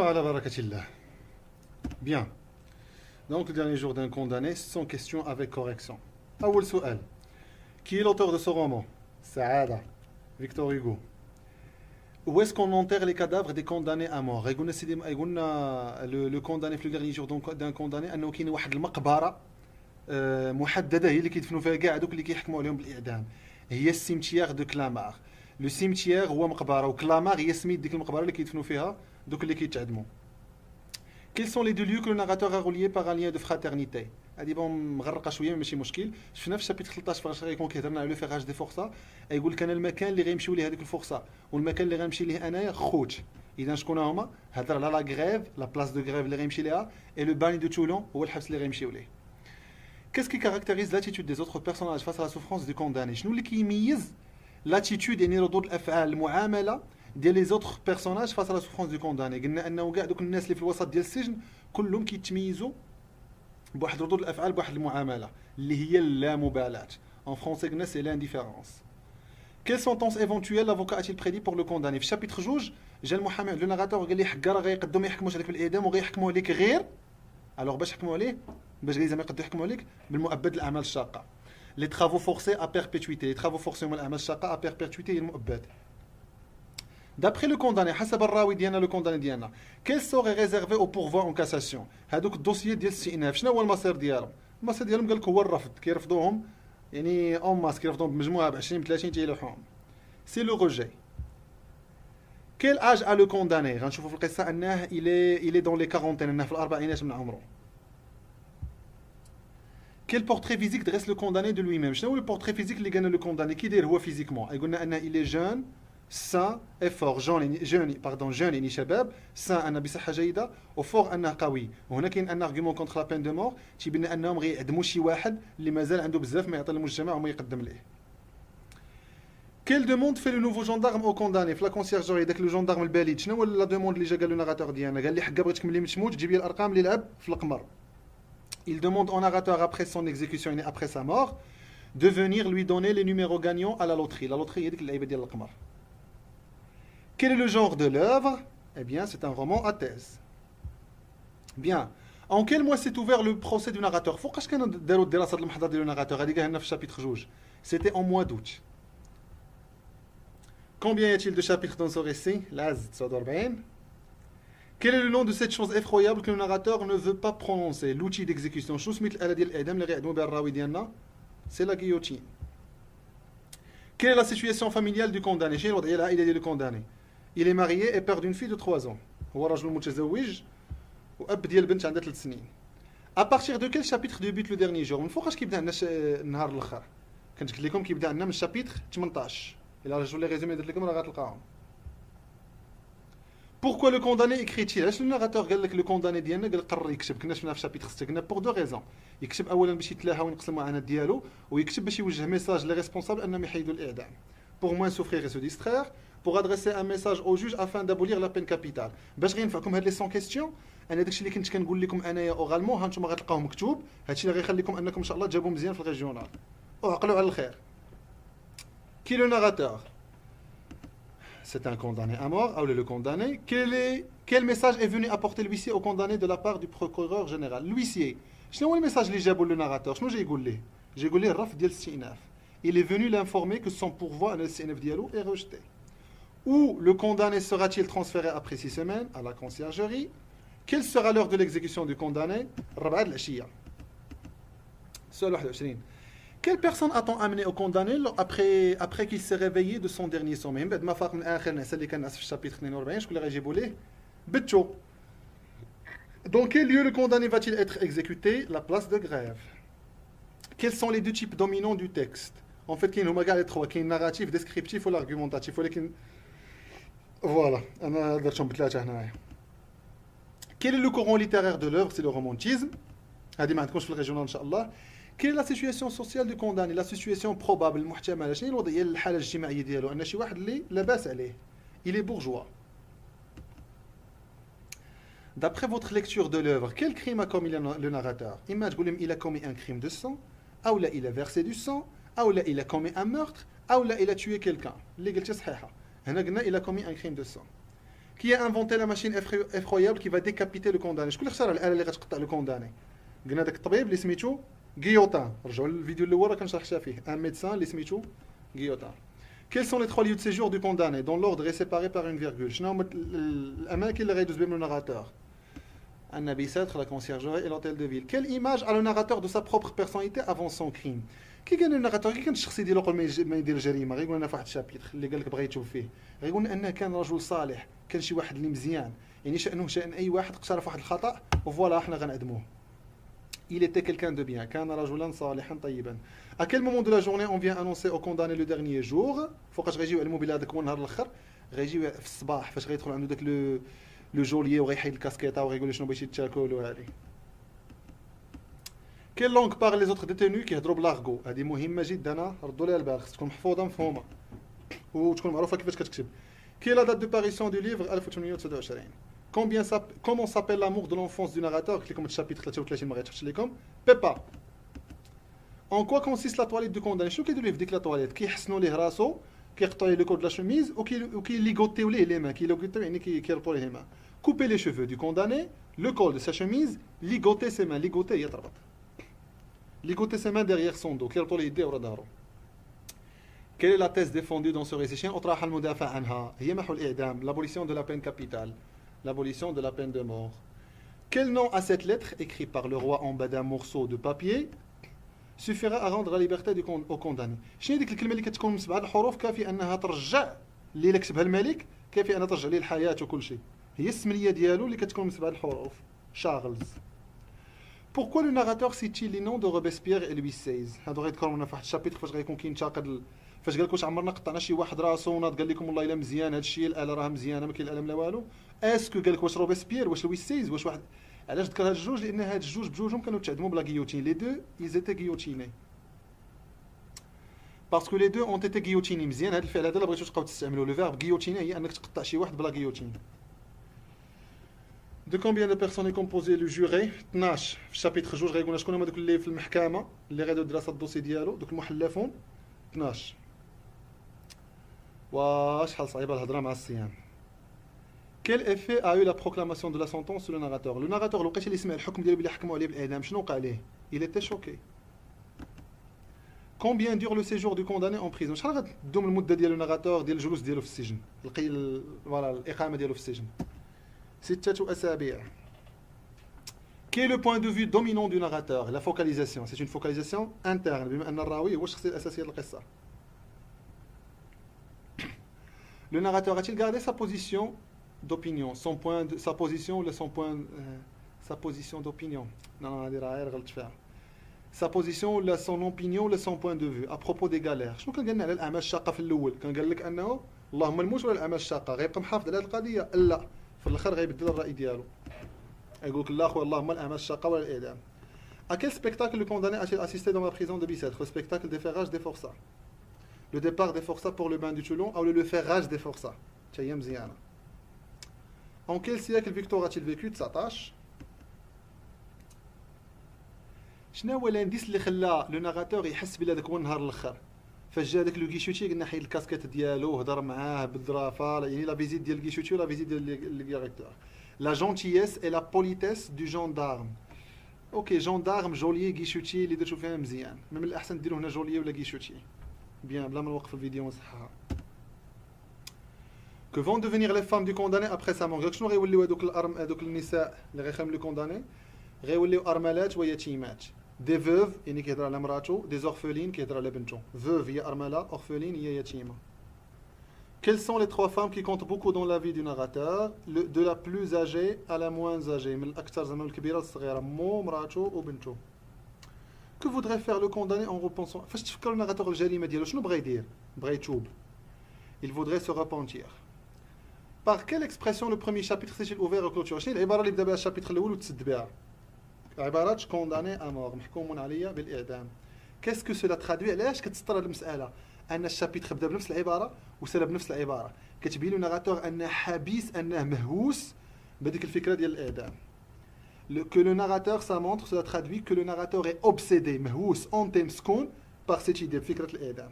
ala barakatillah. Bien. Donc, le dernier jour d'un condamné, sans question avec correction. أول سؤال. Qui est l'auteur de ce roman? Saada. Victor Hugo. Où est-ce qu'on enterre les cadavres des condamnés à mort? Le condamné في le dernier jour d'un condamné أنه كاين واحد المقبرة محددة هي اللي كيدفنوا فيها كاع هذوك اللي كيحكموا عليهم بالإعدام. هي السيمتيير دو كلامار. لو سيمتيير هو مقبرة وكلامار هي سميت ديك المقبرة اللي كيدفنوا فيها دوك اللي كيتعدموا. Quels sont les deux lieux que le narrateur a reliés par un lien de fraternité? هادي بون مغرقه شويه ماشي مشكل. شفنا في الشابيتر 13 فاش غيكون كيهضرنا على لو فيراج دي فورسا يقول لك انا المكان اللي غيمشيو ليه هذيك الفرصه والمكان اللي غنمشي ليه انايا خوت. اذا شكون هما؟ هضر على لا غريف لا بلاص دو غريف اللي غيمشي ليها اي لو باني دو تولون هو الحبس اللي غيمشيو ليه. Qu'est-ce qui caractérise l'attitude des autres personnages face à la souffrance du condamné? شنو اللي كيميز l'attitude يعني ردود الافعال المعامله ديال لي زوتر بيرسوناج فاس لا سوفرونس دو كونداني؟ قلنا انه كاع دوك الناس اللي في الوسط ديال السجن كلهم كيتميزوا بواحد ردود الافعال بواحد المعامله اللي هي اللامبالاه. En français قلنا سي l'indifférence. Quelle sentence éventuelle l'avocat a-t-il prédit pour le condamné? في الشابيتر جوج جا المحامي لو ناراتور قال لي حكا راه غيقدروا ما يحكموش عليك بالاعدام وغيحكموا عليك غير الوغ باش يحكموا عليه باش زعما يقدروا يحكموا عليك بالمؤبد الاعمال الشاقه. لي travaux forcés à perpétuité. لي travaux forcés هما الاعمال الشاقه à perpétuité هي المؤبد. D'après le condamné, حسب الراوي ديالنا le condamné ديالنا, quel serait réservé au pourvoi en cassation? هذوك الدوسيي ديال الاستئناف شنو هو المصير ديالهم؟ المصير ديالهم قال لك هو الرفض، كيرفضوهم يعني اون ماس كيرفضوهم بمجموعه ب 20 ب 30 تيلوحوهم. سي لو روجي. Quel âge a le condamné? غنشوفوا في القصه انه il est dans les quarantaines انه في الاربعينات من عمره. Quel portrait physique dresse le condamné de lui-même? شنو هو البورتري فيزيك اللي قالنا لو كونداني كي داير هو فيزيكمون؟ يقولنا انه il est jeune sain et fort jeune يعني شباب sain أنه بصحة جيدة وفور أنه قوي. وهنا كاين ان ارغيومون كونتر لا بين دو مور تيبين انهم غيعدموا شي واحد اللي مازال عنده بزاف ما يعطي للمجتمع وما يقدم ليه. Quelle demande fait le nouveau gendarme au condamné في لا كونسيرجوري داك لو جوندارم البليد؟ شنو هو لا دوموند اللي جا قال له ناراتور ديالنا؟ قال لي حكا بغيت تكمل لي تموت جيب لي الارقام اللي لعب في القمر. Il demande au narrateur après son exécution et après sa mort de venir lui donner les numéros gagnants à la loterie. La loterie هي ديك اللعيبه ديال القمر. Quel est le genre de l'œuvre? Eh bien, c'est un roman à thèse. Bien. En quel mois s'est ouvert le procès du narrateur? فوقاش كانوا داروا الدراسه المحضر ديال الناراتور؟ هذه قالنا في الشابيتر جوج. C'était en mois d'août. Combien y a-t-il de chapitres dans ce récit? L'az 49. Quel est le nom de cette chose effroyable que le narrateur ne veut pas prononcer? L'outil d'exécution. شنو سميت الآلة ديال الإعدام اللي غيعدموا بها الراوي ديالنا؟ C'est la guillotine. Quelle est la situation familiale du condamné? شنو الوضعية العائلية ديال الكونداني؟ Il est marié et père d'une fille de 3 ans. هو رجل متزوج وأب ديال بنت عندها 3 سنين. À partir de quel chapitre débute le dernier jour? من فوقاش كيبدا عندنا النهار الاخر؟ كنت قلت لكم كيبدا عندنا من الشابيتر 18. الا رجعوا لي ريزومي درت لكم راه غتلقاهم. Pourquoi le condamné écrit-il? علاش الناراتور قال لك لو كونداني ديالنا قال قرر يكتب؟ كنا شفنا في شابيتر 6 قلنا بوغ دو ريزون. يكتب اولا باش يتلاها وينقص المعاناه ديالو ويكتب باش يوجه ميساج لي ريسبونسابل انهم يحيدوا الاعدام. Pour moins souffrir et se distraire, pour adresser un message au juge afin d'abolir la peine capitale. باش غينفعكم هاد لي سون كيستيون انا داكشي اللي كنت كنقول لكم انايا اوغالمون ها نتوما غتلقاوه مكتوب. هادشي اللي غيخليكم انكم ان شاء الله تجاوبوا مزيان في الريجيونال وعقلوا على الخير. Qui le narrateur? C'est un condamné à mort ou le condamné. Quel message est venu apporter l'huissier au condamné de la part du procureur général? L'huissier شنو هو الميساج اللي جابوا لو ناراتور؟ شنو جاي يقول ليه؟ جاي يقول ليه الرفض ديال الاستئناف. Il est venu l'informer que son pourvoi à الاستئناف ديالو est rejeté. Où le condamné sera-t-il transféré après 6 semaines à la conciergerie? Quelle sera l'heure de l'exécution du condamné? 4 العشية. سؤال 21. Quelle personne a-t-on amené au condamné après qu'il s'est réveillé de son dernier sommeil? بعد ما فاق من آخر الناس اللي كان في الشابيتر 42 شكون اللي غيجيبوا ليه؟ بتشو. Dans quel lieu le condamné va-t-il être exécuté? La place de grève. Quels sont les deux types dominants du texte? En fait, كاين هما كاع لي تخوا، كاين narratif, descriptif و l'argumentatif، ولكن فوالا انا درتهم بثلاثه هنايا. Quel est le courant littéraire de l'œuvre? C'est le romantisme. هذه ما عندكمش في الريجيونال ان شاء الله. Quelle est la situation sociale du condamné? La situation probable المحتمله. شنو هي الوضعيه الحاله الاجتماعيه ديالو؟ ان شي واحد اللي لاباس عليه. Il est bourgeois. D'après votre lecture de l'œuvre, quel crime a commis le narrateur? إما تقول لهم il a commis un crime de sang, أو لا il a versé du sang, أو لا il a commis un meurtre, أو لا il a tué quelqu'un. اللي قلتي صحيحة. هنا قلنا il a commis un crime de sang. Qui a inventé la machine effroyable qui va décapiter le condamné? شكون اللي اخترع الآلة اللي غتقطع le condamné؟ قلنا داك الطبيب اللي سميتو غيوتان. رجعوا للفيديو الاول راه كنشرحها فيه. ان ميدسان اللي سميتو غيوتان. Quels sont les 3 lieux de séjour du condamné dans l'ordre est séparé par une virgule؟ شنو هما الاماكن اللي غيدوز بهم le narrateur؟ un bicêtre, la conciergerie et l'hôtel de ville. Quelle image a le narrateur de sa propre personnalité avant son crime? كي كان الناراتور كي كان الشخص ديالو قبل ما يدير الجريمه غيقول لنا في واحد الشابيتر اللي قال لك بغيت تشوف فيه غيقول لنا انه كان رجل صالح كان شي واحد اللي مزيان يعني شانه شان اي واحد اقترف واحد الخطا وفوالا حنا غنعدموه. Il était quelqu'un de bien. كان رجلا صالحا طيبا. À quel moment de la journée on vient annoncer au condamné le dernier jour؟ فوقاش غيجيو يعلموا بلا هذاك هو النهار الاخر غيجيو في الصباح فاش غيدخل عنده داك لو جوليي وغيحيد الكاسكيطه وغيقول له شنو بغيتي تاكل وهذه. Quelle langue parlent les autres détenus كيهضروا بلاغو؟ هذه مهمه جدا ردوا ليها البال خص تكون محفوظه مفهومه وتكون معروفه كيفاش كتكتب. Quelle est la date de parution du livre 1829 Comment s'appelle l'amour de l'enfance du narrateur قلت لكم الشابيتر 33 ما غيتحطش لكم بيبا. En quoi consiste la toilette du condamné؟ شنو كيديروا ليه في ديك لا تواليت؟ كيحسنوا ليه راسو كيقطعوا ليه لو كود لا شوميز وكيليغوتيو ليه لي مان كيليغوتيو يعني كيربطوا ليه لي مان. Couper les cheveux du condamné, le col de sa chemise, ligoter ses mains, ligoter هي تربط. Ligoter ses mains derrière son dos كيربطوا ليه يديه ورا ظهره. Quelle est la thèse défendue dans ce récit؟ أطرح المدافع عنها هي محو الإعدام l'abolition de la peine capitale l'abolition de la peine de mort. Quel nom à cette lettre écrite par le roi en bas d'un morceau de papier suffira à rendre la liberté au condamné؟ شنو ديك الكلمة اللي كتكون من 7 الحروف كافي أنها ترجع اللي كتبها الملك كافي أنها ترجع ليه الحياة وكل شيء هي السمية ديالو اللي كتكون من 7 الحروف. شارلز. Pourquoi le narrateur cite-t-il les noms de Robespierre et Louis XVI؟ هادو غيذكروا لنا في واحد الشابيتر فاش غيكون كينتقد فاش قال لك واش عمرنا قطعنا شي واحد راسو وناض قال لكم والله الا مزيان هذا الشيء الاله راه مزيانه ما كاين الالم لا والو. اسكو قال لك واش روبسبيير واش لويس سيز واش واحد علاش ذكر هاد الجوج لان هاد الجوج بجوجهم كانوا تعدموا بلا غيوتين لي دو ils étaient guillotinés parce que les deux ont été guillotinés. مزيان هاد الفعل هذا الا بغيتو تبقاو تستعملوا لو فيرب guillotiner هي انك تقطع شي واحد بلا غيوتين. De combien de personnes est composé le juré؟ 12 في الشابيتر جوج غيقولنا شكون هما دوك اللي في المحكمه اللي غيديروا دراسه الدوسي ديالو دوك المحلفون 12. وشحال صعيبه الهضره مع الصيام. Quel effet a eu la proclamation de la sentence sur le narrateur؟ لو ناراتور لو لقيتي اللي سمع الحكم ديالو بلي حكموا عليه بالاعدام شنو وقع ليه؟ Il était choqué. Combien dure le séjour du condamné en prison؟ شحال غتدوم المده ديال الناراتور ديال الجلوس ديالو في السجن فوالا الاقامه ديالو في السجن؟ 6 أسابيع. Quel est le point de vue dominant du narrateur؟ La focalisation. C'est une focalisation interne بما أن الراوي هو الشخصية الأساسية للقصة. Le narrateur a-t-il gardé sa position d'opinion, sa position ou sa position d'opinion؟ Non, هذه راه غير غلط فيها. Sa position ou son opinion ou son point de vue à propos des galères. شنو كان قالنا على الأعمال الشاقة في الأول؟ كان قال لك أنه اللهم الموت ولا الأعمال الشاقة غيبقى محافظ على هذه القضية؟ لا. في الاخر غيبدل الراي ديالو يقول لك لا خويا اللهم الأعمال الشاقة ولا الإعدام. À quel spectacle le condamné a-t-il assisté dans la prison de Bicêtre؟ Le spectacle des ferrages des forçats. Le départ des forçats pour le bain du Toulon ou le ferrage des forçats. تا هي مزيانة. En quel siècle Victor a-t-il vécu؟ 19. شنو هو الانديس اللي خلى لو ناراتور يحس بلا داك هو النهار الاخر فاش جا داك لو كيشوتي قلنا حيد الكاسكيت ديالو وهضر معاه بالظرافه يعني لا فيزيت ديال كيشوتي ولا فيزيت ديال الديريكتور. لا جونتييس اي لا بوليتيس دو جوندارم. اوكي جوندارم جوليي كيشوتي اللي درتو فيها مزيان من الاحسن ديروا هنا جوليي ولا كيشوتي بيان بلا ما نوقف الفيديو ونصحها. Que vont devenir les femmes du condamné après sa mort؟ شنو غيوليو هذوك النساء اللي غيخدموا لو كونداني؟ غيوليو ارملات ويتيمات. Des veuves يعني كيهضر على مراتو، des orphelines كيهضر على بنتو. Veuve هي أرملة، orpheline هي يتيمة. Quelles sont les 3 femmes qui comptent beaucoup dans la vie du narrateur؟ De la plus âgée à la moins âgée، من الأكثر زعما من الكبيرة للصغيرة، مو مراتو وبنتو. Que voudrait faire le condamné en repensant؟ فاش تفكر الناراتور الجريمة ديالو شنو بغا يدير؟ بغا يتوب. Il voudrait se repentir. Par quelle expression le premier chapitre s'est-il ouvert et clôturé؟ شنو العبارة اللي بدا بها الشابيتر الأول وتسد بها؟ عبارات كونداني امور محكوم عليا بالاعدام. كاسكو سولا ترادوي علاش كتسطر هذه المساله ان الشابيتر بدا بنفس العباره وسال بنفس العباره كتبين له ناراتور انه حبيس انه مهووس بهذيك الفكره ديال الاعدام. que le narrateur ça montre cela traduit que le narrateur est obsédé مهووس اونتي مسكون par cette idée بفكره الاعدام.